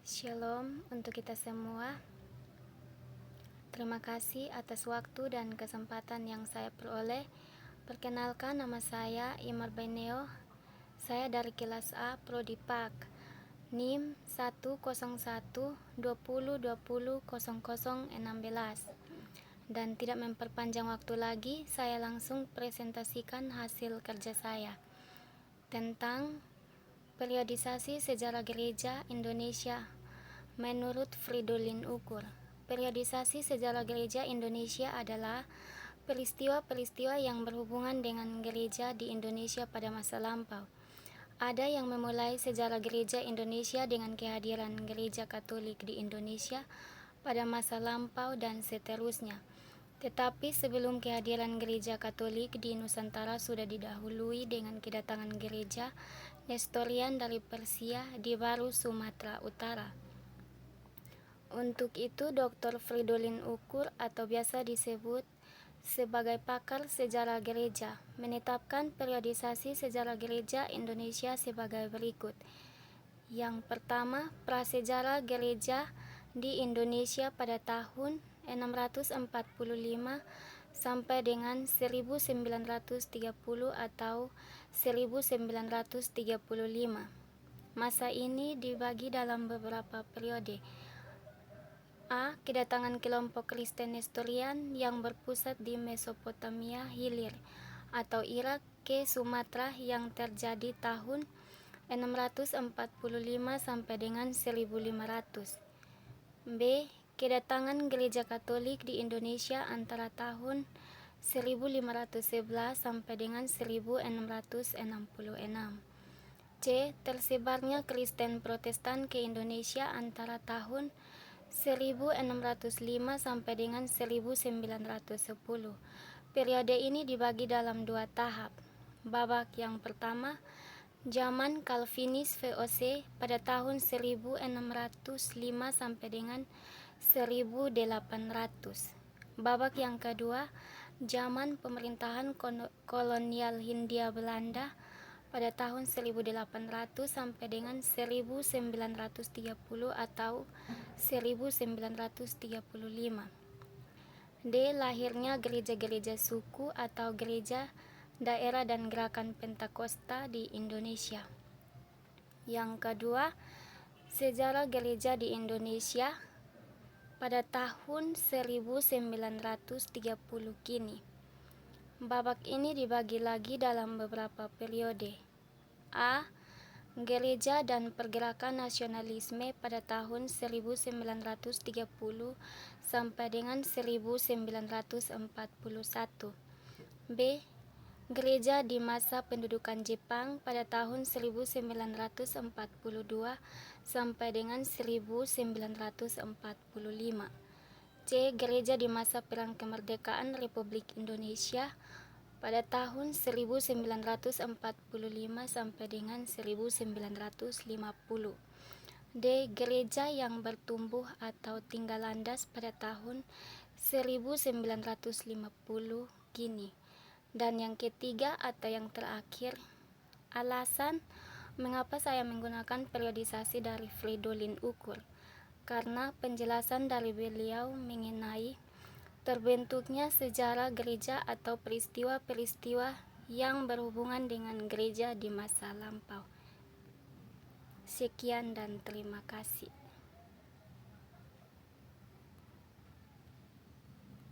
Shalom untuk kita semua. Terima kasih atas waktu dan kesempatan yang saya peroleh. Perkenalkan, nama saya Imar Beneo. Saya dari kelas A Prodi PAK, NIM 10120200016. Dan tidak memperpanjang waktu lagi, saya langsung presentasikan hasil kerja saya tentang periodisasi sejarah gereja Indonesia menurut Fridolin Ukur. Periodisasi sejarah gereja Indonesia adalah peristiwa-peristiwa yang berhubungan dengan gereja di Indonesia pada masa lampau. Ada yang memulai sejarah gereja Indonesia dengan kehadiran gereja Katolik di Indonesia pada masa lampau dan seterusnya. Tetapi sebelum kehadiran gereja Katolik di Nusantara sudah didahului dengan kedatangan gereja Nestorian dari Persia di Baru Sumatera Utara. Untuk itu, Dr. Fridolin Ukur atau biasa disebut sebagai pakar sejarah gereja menetapkan periodisasi sejarah gereja Indonesia sebagai berikut. Yang pertama, prasejarah gereja di Indonesia pada tahun 645 sampai dengan 1930 atau 1935. Masa ini dibagi dalam beberapa periode. A. Kedatangan kelompok Kristen Nestorian yang berpusat di Mesopotamia Hilir atau Irak ke Sumatera yang terjadi tahun 645 sampai dengan 1500. B. Kedatangan gereja Katolik di Indonesia antara tahun 1511 sampai dengan 1666. C. Tersebarnya Kristen Protestan ke Indonesia antara tahun 1605 sampai dengan 1910. Periode ini dibagi dalam dua tahap. Babak yang pertama, zaman Calvinis VOC pada tahun 1605 sampai dengan 1800. Babak yang kedua, zaman pemerintahan kolonial Hindia Belanda pada tahun 1800 sampai dengan 1930 atau 1935. D. Lahirnya gereja-gereja suku atau gereja daerah dan gerakan Pentakosta di Indonesia. Yang kedua, sejarah gereja di Indonesia pada tahun 1930 kini. Babak ini dibagi lagi dalam beberapa periode. A. Gereja dan pergerakan nasionalisme pada tahun 1930 sampai dengan 1941. B. Gereja di masa pendudukan Jepang pada tahun 1942 sampai dengan 1945. C. Gereja di masa Perang Kemerdekaan Republik Indonesia pada tahun 1945 sampai dengan 1950. D. Gereja yang bertumbuh atau tinggal landas pada tahun 1950 kini. Dan yang ketiga atau yang terakhir, alasan mengapa saya menggunakan periodisasi dari Fridolin Ukur, karena penjelasan dari beliau mengenai terbentuknya sejarah gereja atau peristiwa-peristiwa yang berhubungan dengan gereja di masa lampau. Sekian dan terima kasih.